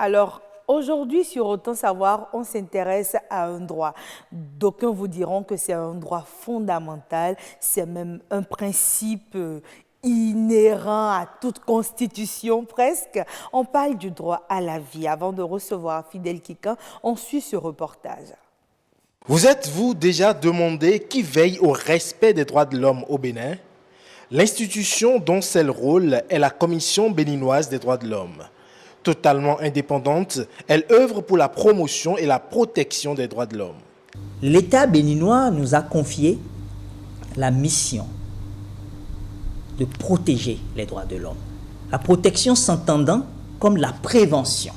Alors, aujourd'hui, sur Autant Savoir, on s'intéresse à un droit. D'aucuns vous diront que c'est un droit fondamental, c'est même un principe inhérent à toute constitution presque. On parle du droit à la vie. Avant de recevoir Fidèle Kikan, on suit ce reportage. Vous êtes-vous déjà demandé qui veille au respect des droits de l'homme au Bénin? L'institution dont c'est le rôle est la Commission béninoise des droits de l'homme. Totalement indépendante, elle œuvre pour la promotion et la protection des droits de l'homme. L'État béninois nous a confié la mission de protéger les droits de l'homme. La protection s'entendant comme la prévention.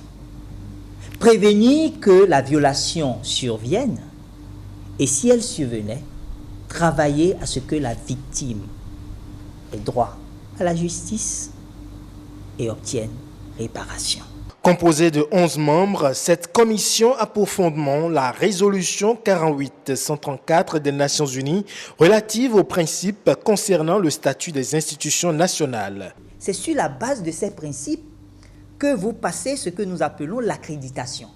Prévenir que la violation survienne et si elle survenait, travailler à ce que la victime ait droit à la justice et obtienne réparation. Composée de 11 membres, cette commission a pour fondement la résolution 48-134 des Nations Unies relative aux principes concernant le statut des institutions nationales. C'est sur la base de ces principes que vous passez ce que nous appelons l'accréditation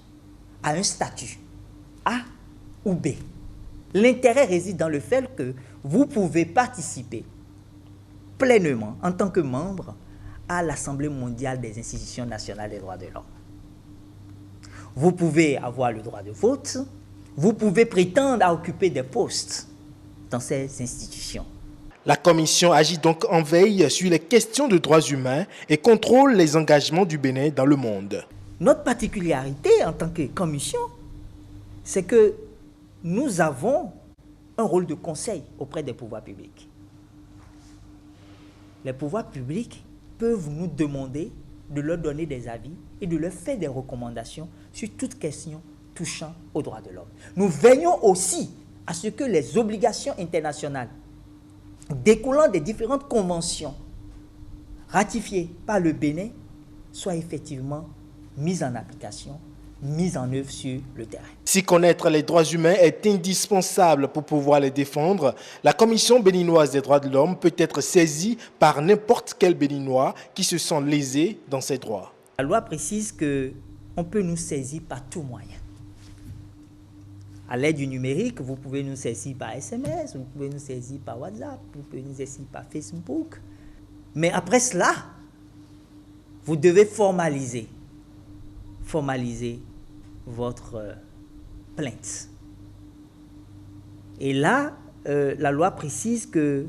à un statut A ou B. L'intérêt réside dans le fait que vous pouvez participer pleinement en tant que membre à l'Assemblée mondiale des institutions nationales des droits de l'homme. Vous pouvez avoir le droit de vote, vous pouvez prétendre à occuper des postes dans ces institutions. La Commission agit donc en veille sur les questions de droits humains et contrôle les engagements du Bénin dans le monde. Notre particularité en tant que Commission, c'est que nous avons un rôle de conseil auprès des pouvoirs publics. Les pouvoirs publics peuvent nous demander de leur donner des avis et de leur faire des recommandations sur toute question touchant aux droits de l'homme. Nous veillons aussi à ce que les obligations internationales découlant des différentes conventions ratifiées par le Bénin soient effectivement mises en application, mises en œuvre sur le terrain. Si connaître les droits humains est indispensable pour pouvoir les défendre, la Commission béninoise des droits de l'homme peut être saisie par n'importe quel Béninois qui se sent lésé dans ses droits. La loi précise qu'on peut nous saisir par tout moyen. À l'aide du numérique, vous pouvez nous saisir par SMS, vous pouvez nous saisir par WhatsApp, vous pouvez nous saisir par Facebook. Mais après cela, vous devez formaliser votre plainte. Et là, la loi précise que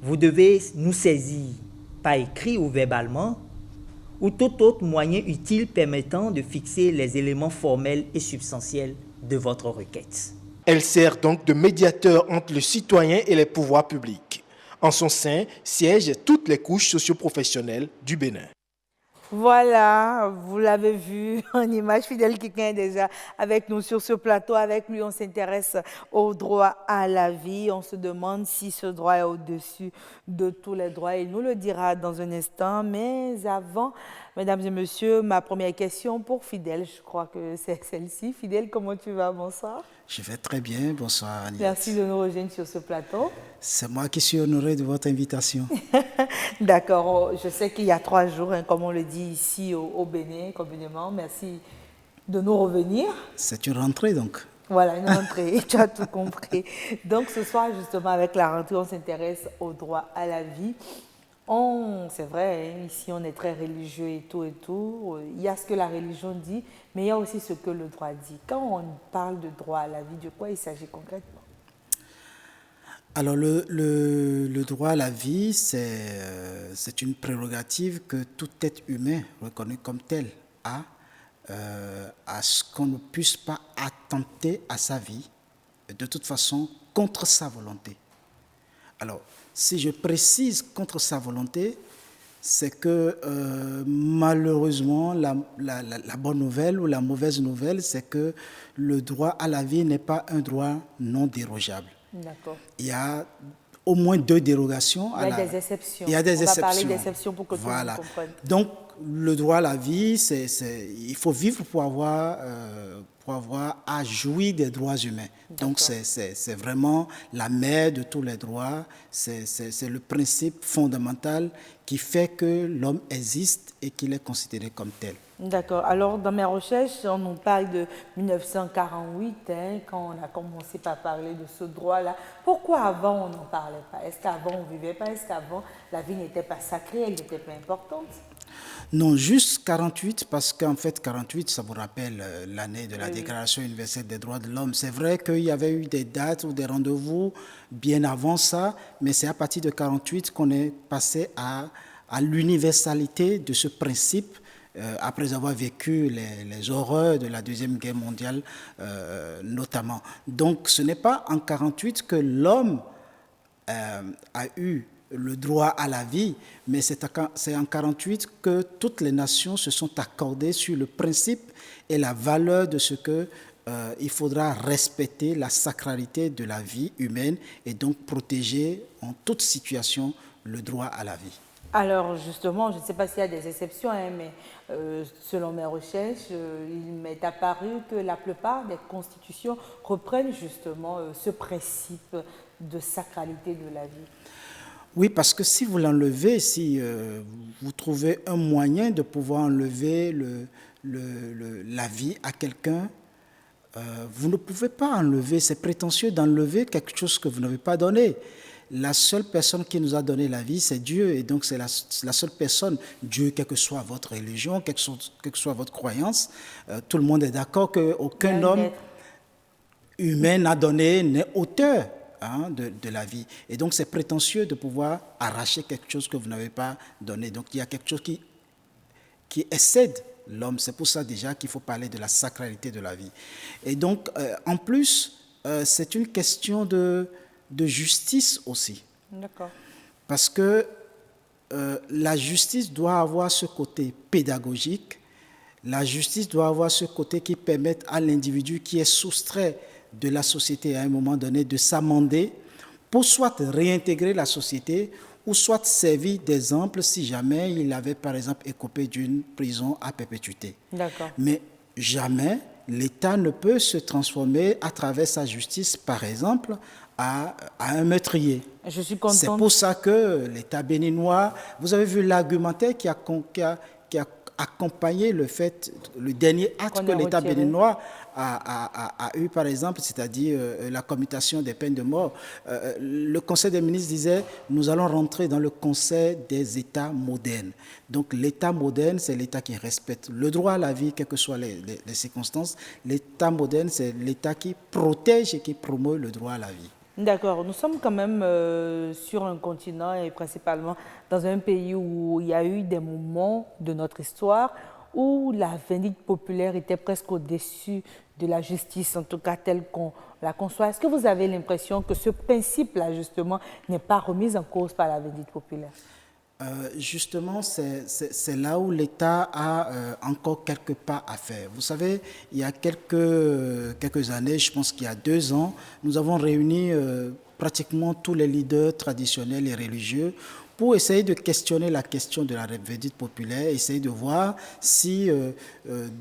vous devez nous saisir par écrit ou verbalement ou tout autre moyen utile permettant de fixer les éléments formels et substantiels de votre requête. Elle sert donc de médiateur entre le citoyen et les pouvoirs publics. En son sein siègent toutes les couches socio-professionnelles du Bénin. Voilà, vous l'avez vu en image, Fidèle Kikan est déjà avec nous sur ce plateau. Avec lui, on s'intéresse au droit à la vie. On se demande si ce droit est au-dessus de tous les droits. Il nous le dira dans un instant. Mais avant, mesdames et messieurs, ma première question pour Fidèle, je crois que c'est celle-ci. Fidèle, comment tu vas? Bonsoir. Je vais très bien, bonsoir Agnès. Merci de nous rejoindre sur ce plateau. C'est moi qui suis honoré de votre invitation. D'accord, je sais qu'il y a 3 jours, comme on le dit ici au Bénin, communément. Merci de nous revenir. C'est une rentrée donc. Voilà, une rentrée, tu as tout compris. Donc ce soir, justement, avec la rentrée, on s'intéresse au droit à la vie. C'est vrai, hein, ici on est très religieux et tout. Il y a ce que la religion dit, mais il y a aussi ce que le droit dit. Quand on parle de droit à la vie, de quoi il s'agit concrètement? Alors le droit à la vie, c'est une prérogative que tout être humain reconnu comme tel a, à ce qu'on ne puisse pas attenter à sa vie, de toute façon contre sa volonté. Alors, si je précise contre sa volonté, c'est que malheureusement, la bonne nouvelle ou la mauvaise nouvelle, c'est que le droit à la vie n'est pas un droit non dérogeable. D'accord. Il y a au moins 2 dérogations. Il y a des exceptions. Il y a des exceptions. On va parler d'exceptions pour que tout le monde comprenne. Donc, le droit à la vie, il faut vivre pour avoir à jouir des droits humains. Donc, c'est vraiment la mère de tous les droits. C'est le principe fondamental qui fait que l'homme existe et qu'il est considéré comme tel. D'accord. Alors, dans mes recherches, on nous parle de 1948, hein, quand on a commencé par parler de ce droit-là. Pourquoi avant, on n'en parlait pas? Est-ce qu'avant, on ne vivait pas? Est-ce qu'avant, la vie n'était pas sacrée, elle n'était pas importante? Non, juste 48, parce qu'en fait, 48, ça vous rappelle l'année de la Déclaration universelle des droits de l'homme. C'est vrai qu'il y avait eu des dates ou des rendez-vous bien avant ça, mais c'est à partir de 48 qu'on est passé à l'universalité de ce principe, après avoir vécu les horreurs de la Deuxième Guerre mondiale notamment. Donc, ce n'est pas en 48 que l'homme a eu le droit à la vie, mais c'est en 48 que toutes les nations se sont accordées sur le principe et la valeur de ce que il faudra respecter la sacralité de la vie humaine et donc protéger en toute situation le droit à la vie. Alors justement, je ne sais pas s'il y a des exceptions, hein, mais selon mes recherches, il m'est apparu que la plupart des constitutions reprennent justement ce principe de sacralité de la vie. Oui, parce que si vous l'enlevez, si vous trouvez un moyen de pouvoir enlever la vie à quelqu'un, vous ne pouvez pas enlever, c'est prétentieux d'enlever quelque chose que vous n'avez pas donné. La seule personne qui nous a donné la vie, c'est Dieu. Et donc, c'est la seule personne, Dieu, quelle que soit votre religion, quelle que soit votre croyance, tout le monde est d'accord qu'aucun homme humain n'a donné, n'est auteur de la vie. Et donc, c'est prétentieux de pouvoir arracher quelque chose que vous n'avez pas donné. Donc, il y a quelque chose qui excède l'homme. C'est pour ça déjà qu'il faut parler de la sacralité de la vie. Et donc, en plus, c'est une question de justice aussi. D'accord. Parce que la justice doit avoir ce côté pédagogique, la justice doit avoir ce côté qui permet à l'individu qui est soustrait de la société à un moment donné de s'amender pour soit réintégrer la société ou soit servir d'exemple si jamais il avait par exemple écopé d'une prison à perpétuité. D'accord. Mais jamais l'État ne peut se transformer à travers sa justice, par exemple, à un meurtrier. Je suis contente. C'est pour ça que l'État béninois, vous avez vu l'argumentaire qui a accompagné le dernier acte que l'État béninois a eu, par exemple, c'est-à-dire la commutation des peines de mort. Le Conseil des ministres disait, nous allons rentrer dans le Conseil des États modernes. Donc l'État moderne, c'est l'État qui respecte le droit à la vie, quelles que soient les circonstances. L'État moderne, c'est l'État qui protège et qui promeut le droit à la vie. D'accord. Nous sommes quand même sur un continent et principalement dans un pays où il y a eu des moments de notre histoire où la vindicte populaire était presque au-dessus de la justice, en tout cas telle qu'on la conçoit. Est-ce que vous avez l'impression que ce principe-là, justement, n'est pas remis en cause par la vindicte populaire? Justement, c'est là où l'État a encore quelques pas à faire. Vous savez, il y a quelques années, je pense qu'il y a 2 ans, nous avons réuni pratiquement tous les leaders traditionnels et religieux pour essayer de questionner la question de la vindicte populaire, essayer de voir si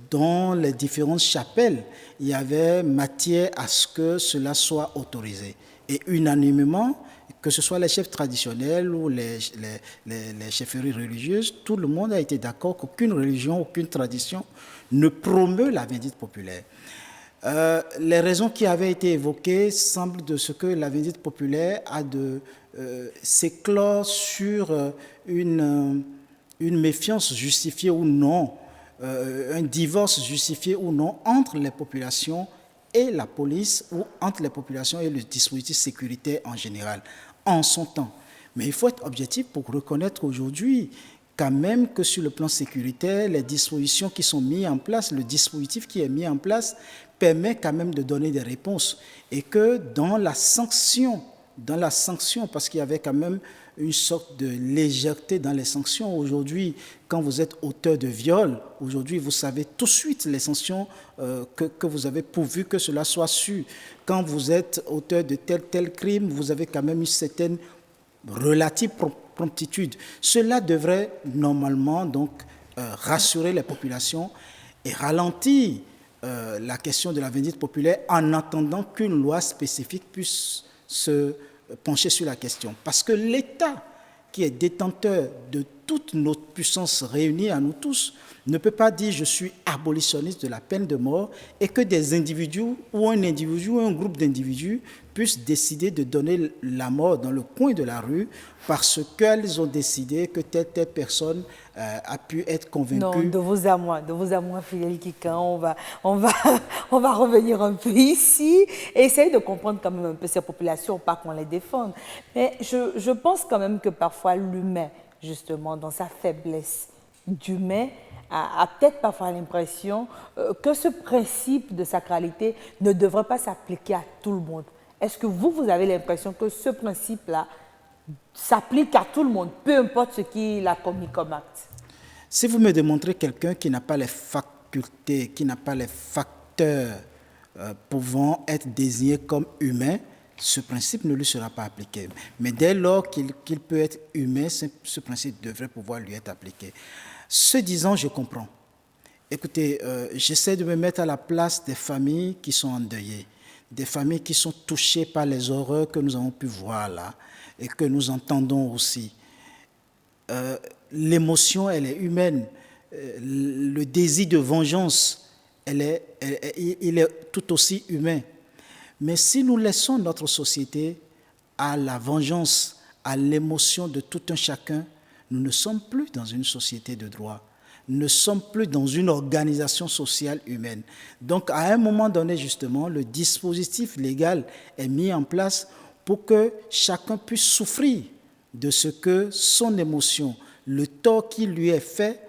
dans les différentes chapelles, il y avait matière à ce que cela soit autorisé. Et unanimement, que ce soit les chefs traditionnels ou les chefferies religieuses, tout le monde a été d'accord qu'aucune religion, aucune tradition ne promeut la vindicte populaire. Les raisons qui avaient été évoquées semblent de ce que la vindicte populaire a de s'éclore sur une méfiance justifiée ou non, un divorce justifié ou non entre les populations et la police ou entre les populations et le dispositif sécuritaire en général, en son temps. Mais il faut être objectif pour reconnaître aujourd'hui quand même que sur le plan sécuritaire, les dispositions qui sont mises en place, le dispositif qui est mis en place permet quand même de donner des réponses et que dans la sanction, parce qu'il y avait quand même une sorte de légèreté dans les sanctions. Aujourd'hui, quand vous êtes auteur de viol, aujourd'hui, vous savez tout de suite les sanctions que vous avez pourvu que cela soit su. Quand vous êtes auteur de tel crime, vous avez quand même une certaine relative promptitude. Cela devrait normalement donc rassurer les populations et ralentir la question de la vindicte populaire en attendant qu'une loi spécifique puisse se pencher sur la question. Parce que l'État, qui est détenteur de toute notre puissance réunie à nous tous, ne peut pas dire « je suis abolitionniste de la peine de mort » et que des individus ou un groupe d'individus puissent décider de donner la mort dans le coin de la rue parce qu'elles ont décidé que telle personne a pu être convaincue. Non, de vous à moi, Fidèle Kikan, on va revenir un peu ici et essayer de comprendre quand même un peu ces populations, pas qu'on les défende. Mais je pense quand même que parfois l'humain, justement, dans sa faiblesse d'humain, a peut-être parfois l'impression que ce principe de sacralité ne devrait pas s'appliquer à tout le monde. Est-ce que vous avez l'impression que ce principe-là s'applique à tout le monde, peu importe ce qu'il a commis comme acte? Si vous me démontrez quelqu'un qui n'a pas les facultés, qui n'a pas les facteurs pouvant être désigné comme humain, ce principe ne lui sera pas appliqué. Mais dès lors qu'il peut être humain, ce principe devrait pouvoir lui être appliqué. Ce disant, je comprends. Écoutez, j'essaie de me mettre à la place des familles qui sont endeuillées, des familles qui sont touchées par les horreurs que nous avons pu voir là et que nous entendons aussi. L'émotion, elle est humaine. Le désir de vengeance, il est tout aussi humain. Mais si nous laissons notre société à la vengeance, à l'émotion de tout un chacun, nous ne sommes plus dans une société de droit. Nous ne sommes plus dans une organisation sociale humaine. Donc, à un moment donné, justement, le dispositif légal est mis en place pour que chacun puisse souffrir de ce que son émotion, le tort qui lui est fait,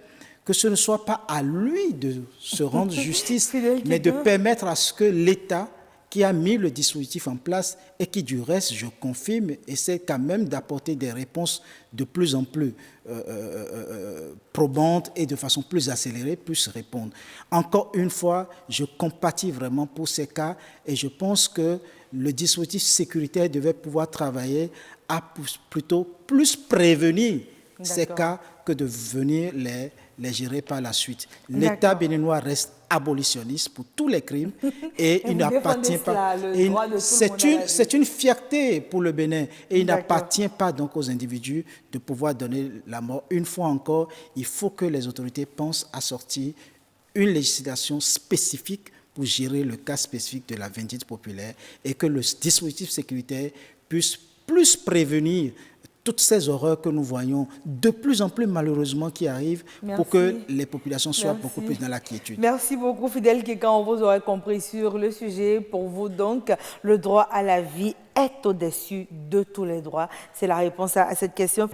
que ce ne soit pas à lui de se rendre justice, mais de permettre à ce que l'État qui a mis le dispositif en place et qui, du reste, je confirme, essaie quand même d'apporter des réponses de plus en plus probantes et de façon plus accélérée, puisse répondre. Encore une fois, je compatis vraiment pour ces cas et je pense que le dispositif sécuritaire devait pouvoir travailler à plutôt plus prévenir ces cas que de venir les gérer par la suite. L'État béninois reste abolitionniste pour tous les crimes et il n'appartient pas. C'est une fierté pour le Bénin et il n'appartient pas donc aux individus de pouvoir donner la mort. Une fois encore, il faut que les autorités pensent à sortir une législation spécifique pour gérer le cas spécifique de la vindicte populaire et que le dispositif sécuritaire puisse plus prévenir toutes ces horreurs que nous voyons de plus en plus malheureusement qui arrivent. Merci. Pour que les populations soient beaucoup plus dans la quiétude. Merci beaucoup Fidèle Kikan, vous aurez compris sur le sujet. Pour vous donc, le droit à la vie est au-dessus de tous les droits. C'est la réponse à cette question.